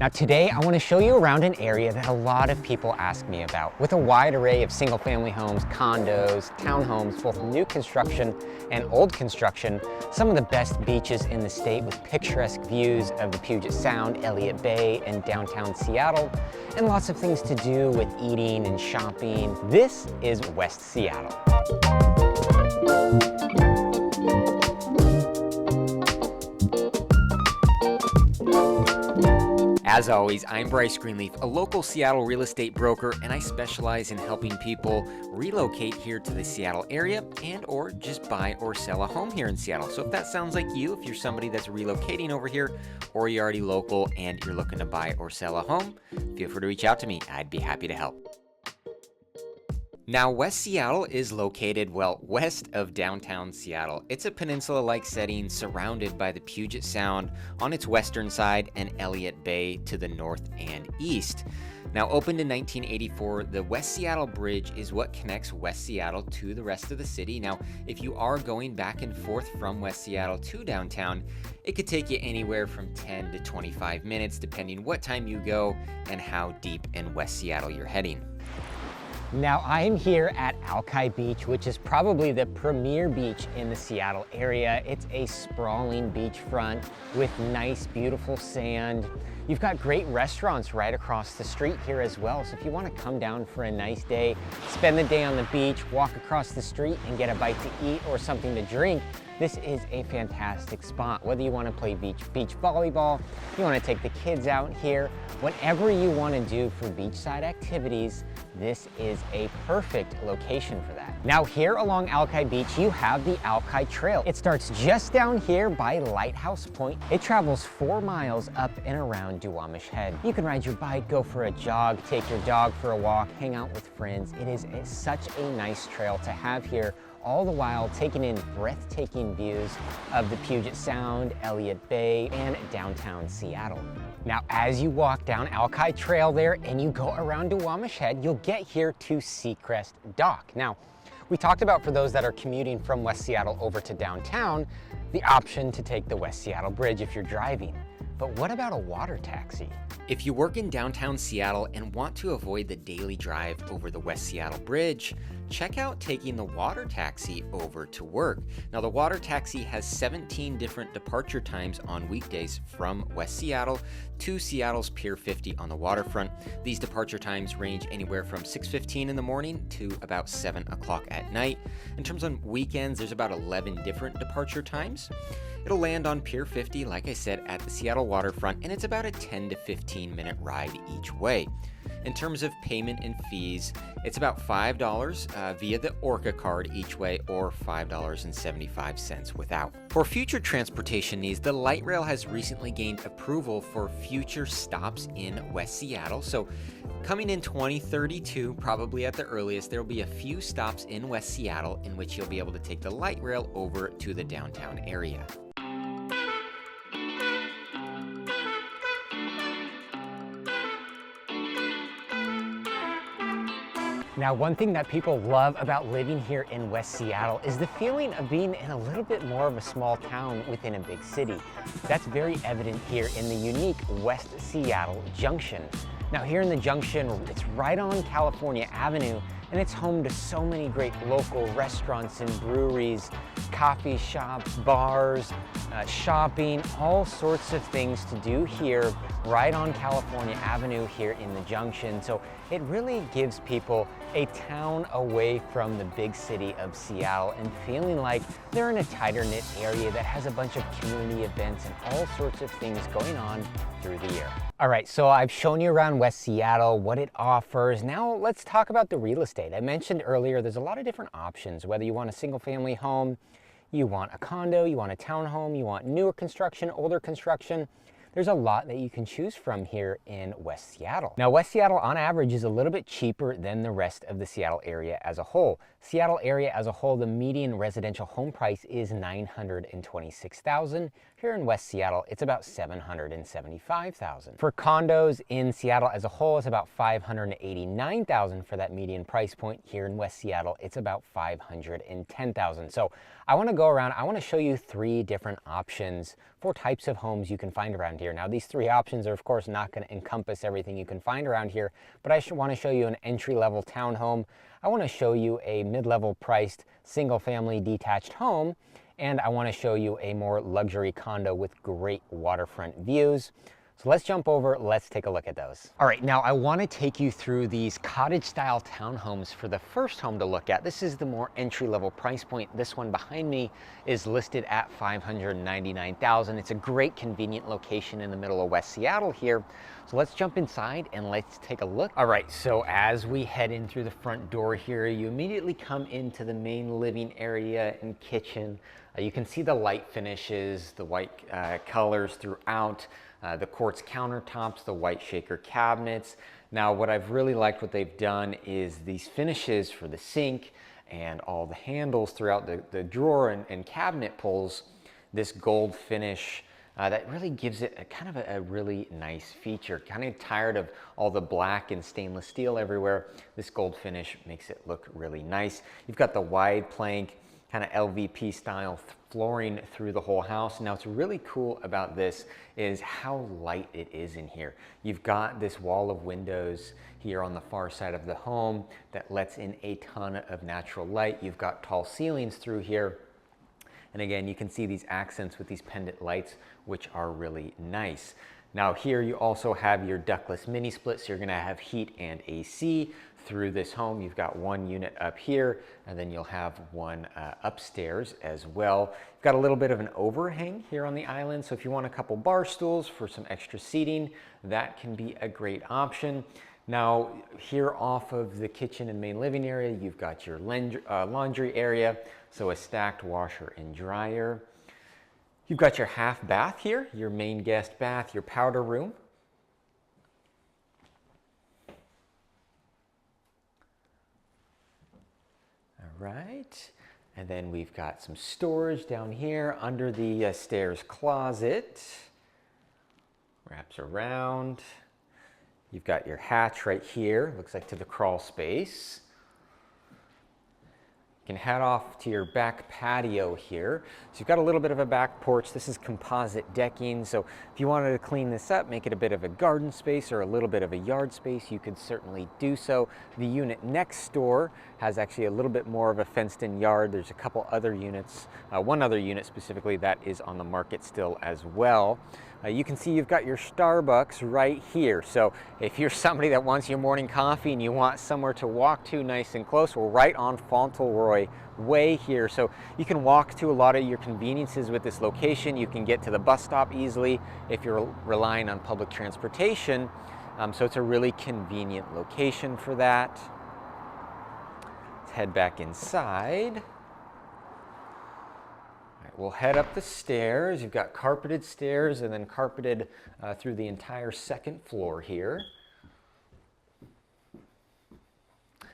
Now today I want to show you around an area that a lot of people ask me about. With a wide array of single family homes, condos, townhomes, both new construction and old construction, some of the best beaches in the state with picturesque views of the Puget Sound, Elliott Bay, and downtown Seattle, and lots of things to do with eating and shopping. This is West Seattle. As always, I'm Bryce Greenleaf, a local Seattle real estate broker, and I specialize in helping people relocate here to the Seattle area and or just buy or sell a home here in Seattle. So if that sounds like you, if you're somebody that's relocating over here or you're already local and you're looking to buy or sell a home, feel free to reach out to me. I'd be happy to help. Now, West Seattle is located, well, west of downtown Seattle. It's a peninsula-like setting surrounded by the Puget Sound on its western side and Elliott Bay to the north and east. Now, opened in 1984, the West Seattle Bridge is what connects West Seattle to the rest of the city. Now, if you are going back and forth from West Seattle to downtown, it could take you anywhere from 10 to 25 minutes, depending what time you go and how deep in West Seattle you're heading. Now I am here at Alki Beach, which is probably the premier beach in the Seattle area. It's a sprawling beachfront with nice, beautiful sand. You've got great restaurants right across the street here as well. So if you want to come down for a nice day, spend the day on the beach, walk across the street and get a bite to eat or something to drink, this is a fantastic spot. Whether you want to play beach volleyball, you want to take the kids out here, whatever you want to do for beachside activities, this is a perfect location for that. Now here along Alki Beach, you have the Alki Trail. It starts just down here by Lighthouse Point. It travels 4 miles up and around Duwamish Head. You can ride your bike, go for a jog, take your dog for a walk, hang out with friends. It is such a nice trail to have here, all the while taking in breathtaking views of the Puget Sound, Elliott Bay, and downtown Seattle. Now, as you walk down Alki Trail there and you go around Duwamish Head, you'll get here to Seacrest Dock. Now, we talked about, for those that are commuting from West Seattle over to downtown, the option to take the West Seattle Bridge if you're driving. But what about a water taxi? If you work in downtown Seattle and want to avoid the daily drive over the West Seattle Bridge, check out taking the water taxi over to work. Now, the water taxi has 17 different departure times on weekdays from West Seattle to Seattle's Pier 50 on the waterfront. These departure times range anywhere from 6:15 in the morning to about 7 o'clock at night. In terms of weekends, there's about 11 different departure times. It'll land on Pier 50, like I said, at the Seattle waterfront, and it's about a 10 to 15 minute ride each way. In terms of payment and fees, it's about $5 via the Orca card each way, or $5.75 without. For future transportation needs, the light rail has recently gained approval for future stops in West Seattle. So coming in 2032, probably at the earliest, there will be a few stops in West Seattle in which you'll be able to take the light rail over to the downtown area. Now, one thing that people love about living here in West Seattle is the feeling of being in a little bit more of a small town within a big city. That's very evident here in the unique West Seattle Junction. Now, here in the Junction, it's right on California Avenue, and it's home to so many great local restaurants and breweries, coffee shops, bars, shopping, all sorts of things to do here right on California Avenue here in the Junction. So it really gives people a town away from the big city of Seattle and feeling like they're in a tighter knit area that has a bunch of community events and all sorts of things going on through the year. All right, so I've shown you around West Seattle, what it offers. Now let's talk about the real estate. I mentioned earlier, there's a lot of different options, whether you want a single family home, you want a condo, you want a townhome, you want newer construction, older construction. There's a lot that you can choose from here in West Seattle. Now, West Seattle on average is a little bit cheaper than the rest of the Seattle area as a whole. Seattle area as a whole, the median residential home price is $926,000. Here in West Seattle, it's about $775,000. For condos in Seattle as a whole, it's about $589,000 for that median price point. Here in West Seattle, it's about $510,000. So I want to go around, I want to show you 3 different options for types of homes you can find around here. Now, these 3 options are of course not going to encompass everything you can find around here, but I want to show you an entry-level townhome. I want to show you a mid-level priced single-family detached home, and I want to show you a more luxury condo with great waterfront views. So let's jump over, let's take a look at those. All right, now I want to take you through these cottage style townhomes for the first home to look at. This is the more entry level price point. This one behind me is listed at $599,000. It's a great convenient location in the middle of West Seattle here. So let's jump inside and let's take a look. All right, so as we head in through the front door here, you immediately come into the main living area and kitchen. You can see the light finishes, the white colors throughout. The quartz countertops, the white shaker cabinets. Now, what I've really liked what they've done is these finishes for the sink and all the handles throughout the drawer and cabinet pulls, this gold finish that really gives it a kind of a really nice feature. Kind of tired of all the black and stainless steel everywhere. This gold finish makes it look really nice. You've got the wide plank, kind of LVP style flooring through the whole house. Now, what's really cool about this is how light it is in here. You've got this wall of windows here on the far side of the home that lets in a ton of natural light. You've got tall ceilings through here. And again, you can see these accents with these pendant lights, which are really nice. Now here you also have your ductless mini split, so you're gonna have heat and AC through this home. You've got one unit up here, and then you'll have one upstairs as well. You've got a little bit of an overhang here on the island, so if you want a couple bar stools for some extra seating, that can be a great option. Now here off of the kitchen and main living area, you've got your laundry area, so a stacked washer and dryer. You've got your half bath here, your main guest bath, your powder room. All right, and then we've got some storage down here under the stairs closet. Wraps around. You've got your hatch right here, looks like to the crawl space. You can head off to your back patio here. So you've got a little bit of a back porch. This is composite decking, so if you wanted to clean this up, make it a bit of a garden space or a little bit of a yard space, you could certainly do so. The unit next door has actually a little bit more of a fenced-in yard. There's a couple other units, one other unit specifically that is on the market still as well. You can see you've got your Starbucks right here. So if you're somebody that wants your morning coffee and you want somewhere to walk to nice and close, we're right on Fauntleroy Way here. So you can walk to a lot of your conveniences with this location. You can get to the bus stop easily if you're relying on public transportation. So it's a really convenient location for that. Let's head back inside. We'll head up the stairs. You've got carpeted stairs and then carpeted through the entire second floor here.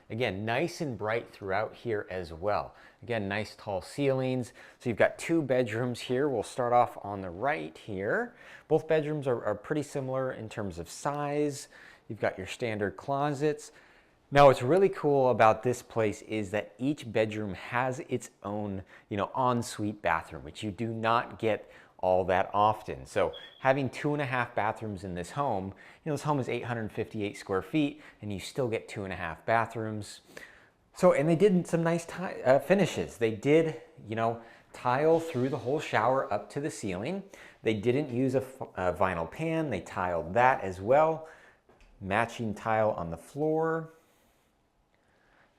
Again, nice and bright throughout here as well. Again, nice tall ceilings. So you've got 2 bedrooms here. We'll start off on the right here. Both bedrooms are pretty similar in terms of size. You've got your standard closets. Now, what's really cool about this place is that each bedroom has its own, ensuite bathroom, which you do not get all that often. So having 2.5 bathrooms in this home, this home is 858 square feet, and you still get 2.5 bathrooms. So, and they did some nice finishes. They did, tile through the whole shower up to the ceiling. They didn't use a vinyl pan. They tiled that as well. Matching tile on the floor.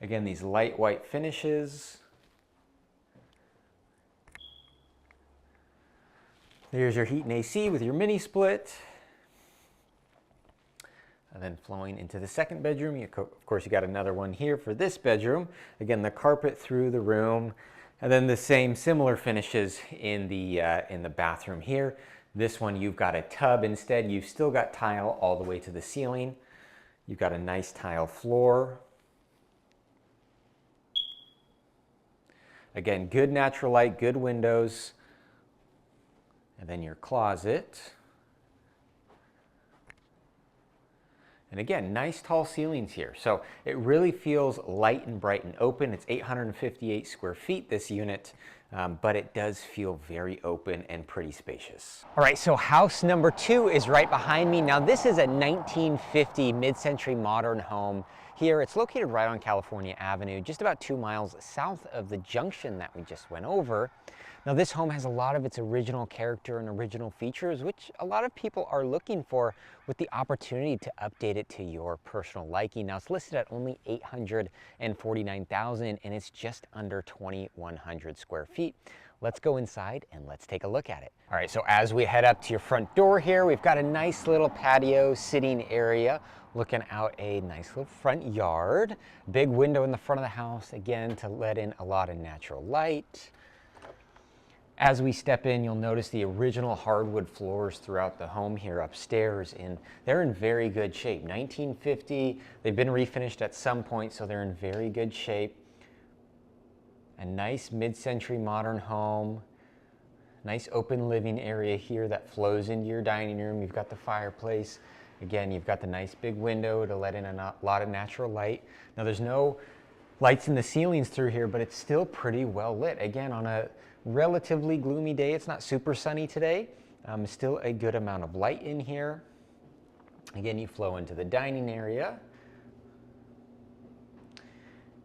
Again, these light white finishes. There's your heat and AC with your mini split. And then flowing into the second bedroom, of course, you got another one here for this bedroom. Again, the carpet through the room. And then the similar finishes in the bathroom here. This one, you've got a tub instead. You've still got tile all the way to the ceiling. You've got a nice tile floor. Again, good natural light, good windows. And then your closet. And again, nice tall ceilings here. So it really feels light and bright and open. It's 858 square feet, this unit, but it does feel very open and pretty spacious. All right, so house number 2 is right behind me. Now this is a 1950 mid-century modern home here. It's located right on California Avenue, just about 2 miles south of the junction that we just went over. Now this home has a lot of its original character and original features, which a lot of people are looking for, with the opportunity to update it to your personal liking. Now it's listed at only $849,000 and it's just under 2,100 square feet. Let's go inside and let's take a look at it. All right, so as we head up to your front door here, we've got a nice little patio sitting area looking out a nice little front yard. Big window in the front of the house, again, to let in a lot of natural light. As we step in, you'll notice the original hardwood floors throughout the home here upstairs, and they're in very good shape. 1950, they've been refinished at some point, so they're in very good shape. A nice mid-century modern home. Nice open living area here that flows into your dining room. You've got the fireplace. Again, you've got the nice big window to let in a lot of natural light. Now there's no lights in the ceilings through here, but it's still pretty well lit. Again, on a relatively gloomy day, it's not super sunny today. Still a good amount of light in here. Again, you flow into the dining area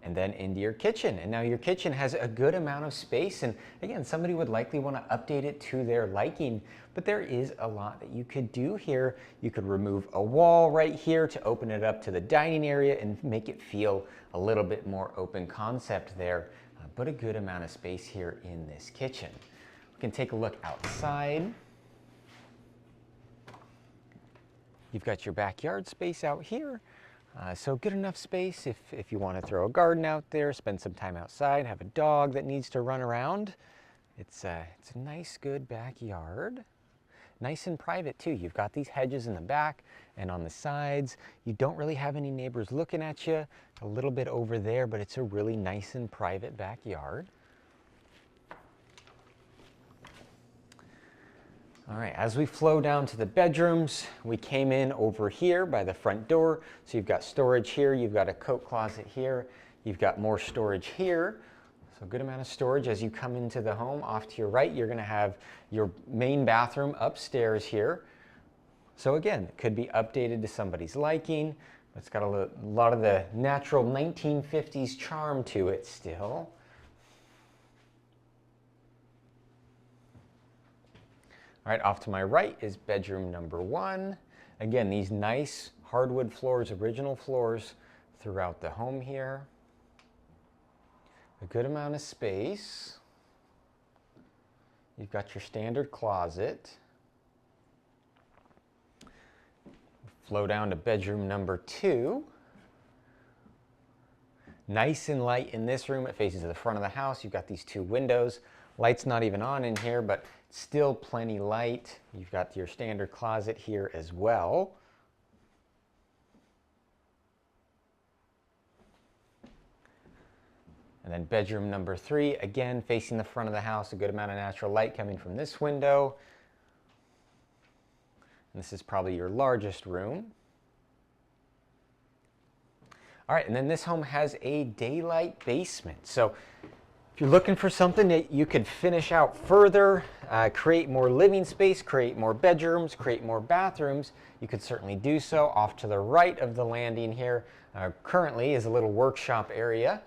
and then into your kitchen. And now your kitchen has a good amount of space. And again, somebody would likely want to update it to their liking, but there is a lot that you could do here. You could remove a wall right here to open it up to the dining area and make it feel a little bit more open concept there. But a good amount of space here in this kitchen. We can take a look outside. You've got your backyard space out here. So good enough space if you want to throw a garden out there, spend some time outside, have a dog that needs to run around. It's a nice, good backyard. Nice and private too. You've got these hedges in the back and on the sides. You don't really have any neighbors looking at you. A little bit over there, but it's a really nice and private backyard. All right, as we flow down to the bedrooms, we came in over here by the front door. So you've got storage here, you've got a coat closet here, you've got more storage here. So a good amount of storage as you come into the home. Off to your right, you're gonna have your main bathroom upstairs here. So again, it could be updated to somebody's liking. It's got a lot of the natural 1950s charm to it still. All right, off to my right is bedroom number 1. Again, these nice hardwood floors, original floors throughout the home here. A good amount of space. You've got your standard closet. Flow down to bedroom number 2. Nice and light in this room. It faces the front of the house. You've got these 2 windows. Light's not even on in here, but still plenty light. You've got your standard closet here as well. And then bedroom number 3, again, facing the front of the house, a good amount of natural light coming from this window. And this is probably your largest room. All right, and then this home has a daylight basement. So if you're looking for something that you could finish out further, create more living space, create more bedrooms, create more bathrooms, you could certainly do so. Off to the right of the landing here currently is a little workshop area.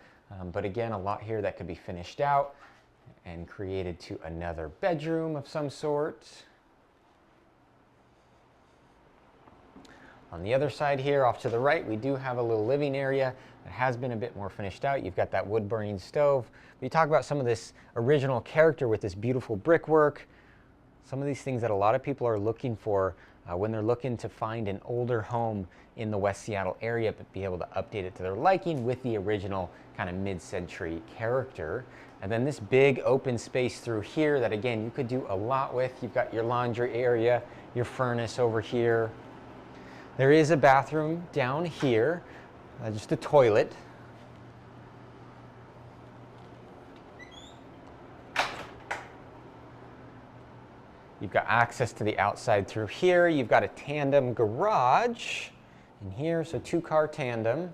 But again, a lot here that could be finished out and created to another bedroom of some sort. On the other side here, off to the right, we do have a little living area that has been a bit more finished out. You've got that wood burning stove. We talk about some of this original character with this beautiful brickwork. Some of these things that a lot of people are looking for when they're looking to find an older home in the West Seattle area, but be able to update it to their liking with the original kind of mid-century character. And then this big open space through here that, again, you could do a lot with. You've got your laundry area, your furnace over here. There is a bathroom down here, just a toilet. You've got access to the outside through here. You've got a tandem garage in here, so 2-car tandem.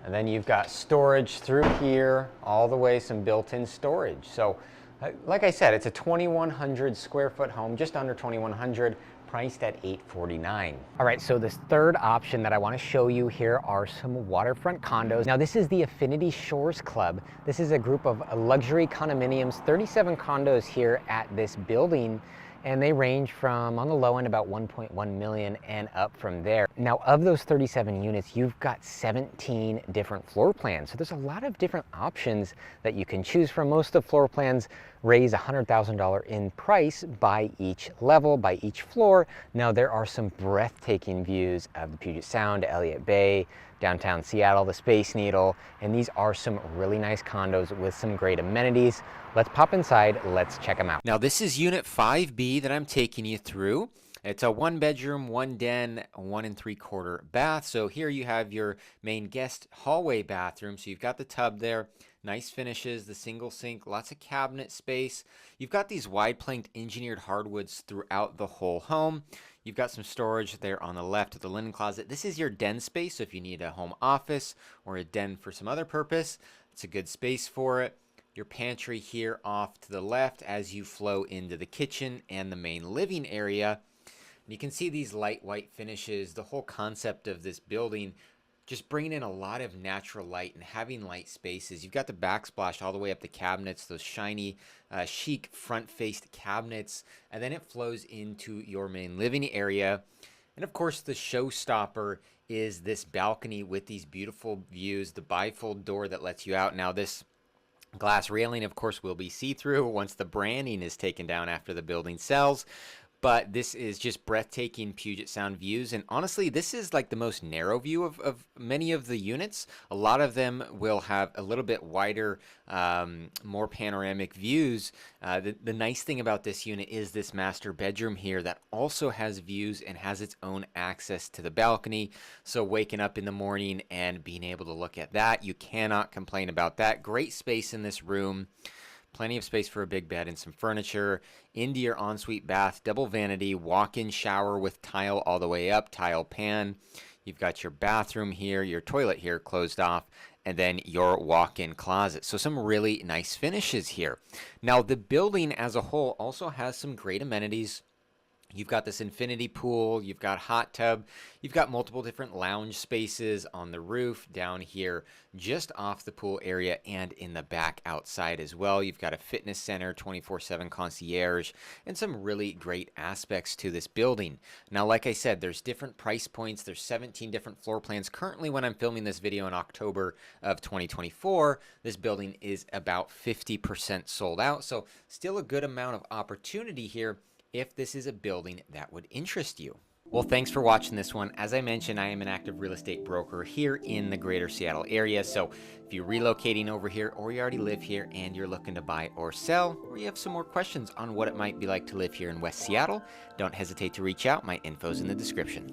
And then you've got storage through here, all the way some built-in storage. So like I said, it's a 2,100 square foot home, just under 2,100, priced at $849. All right, so this third option that I want to show you here are some waterfront condos. Now this is the Affinity Shores Club. This is a group of luxury condominiums, 37 condos here at this building. And they range from, on the low end, about 1.1 million and up from there. Now, of those 37 units, you've got 17 different floor plans. So there's a lot of different options that you can choose from. Most of the floor plans raise $100,000 in price by each level, by each floor. Now, there are some breathtaking views of the Puget Sound, Elliott Bay, downtown Seattle, the Space Needle, and these are some really nice condos with some great amenities. Let's pop inside, let's check them out. Now this is unit 5B that I'm taking you through. It's a 1-bedroom, 1 den, 1 3/4 bath. So here you have your main guest hallway bathroom. So you've got the tub there, nice finishes, the single sink, lots of cabinet space. You've got these wide planked engineered hardwoods throughout the whole home. You've got some storage there on the left of the linen closet. This is your den space, so if you need a home office or a den for some other purpose, it's a good space for it. Your pantry here off to the left as you flow into the kitchen and the main living area. And you can see these light white finishes, the whole concept of this building, just bringing in a lot of natural light and having light spaces. You've got the backsplash all the way up the cabinets, those shiny, chic front-faced cabinets, and then it flows into your main living area. And of course, the showstopper is this balcony with these beautiful views, the bifold door that lets you out. Now, this glass railing, of course, will be see-through once the branding is taken down after the building sells. But this is just breathtaking Puget Sound views. And honestly, this is like the most narrow view of many of the units. A lot of them will have a little bit wider, more panoramic views. The nice thing about this unit is this master bedroom here that also has views and has its own access to the balcony. So waking up in the morning and being able to look at that, you cannot complain about that. Great space in this room. Plenty of space for a big bed and some furniture. Into your ensuite bath, double vanity, walk-in shower with tile all the way up, tile pan. You've got your bathroom here, your toilet here closed off, and then your walk-in closet. So some really nice finishes here. Now, the building as a whole also has some great amenities. You've got this infinity pool, you've got hot tub, you've got multiple different lounge spaces on the roof down here just off the pool area and in the back outside as well. You've got a fitness center, 24/7 concierge, and some really great aspects to this building. Now, like I said, there's different price points. There's 17 different floor plans. Currently, when I'm filming this video in October of 2024, this building is about 50% sold out. So still a good amount of opportunity here if this is a building that would interest you. Well, thanks for watching this one. As I mentioned, I am an active real estate broker here in the greater Seattle area. So if you're relocating over here or you already live here and you're looking to buy or sell, or you have some more questions on what it might be like to live here in West Seattle, don't hesitate to reach out. My info's in the description.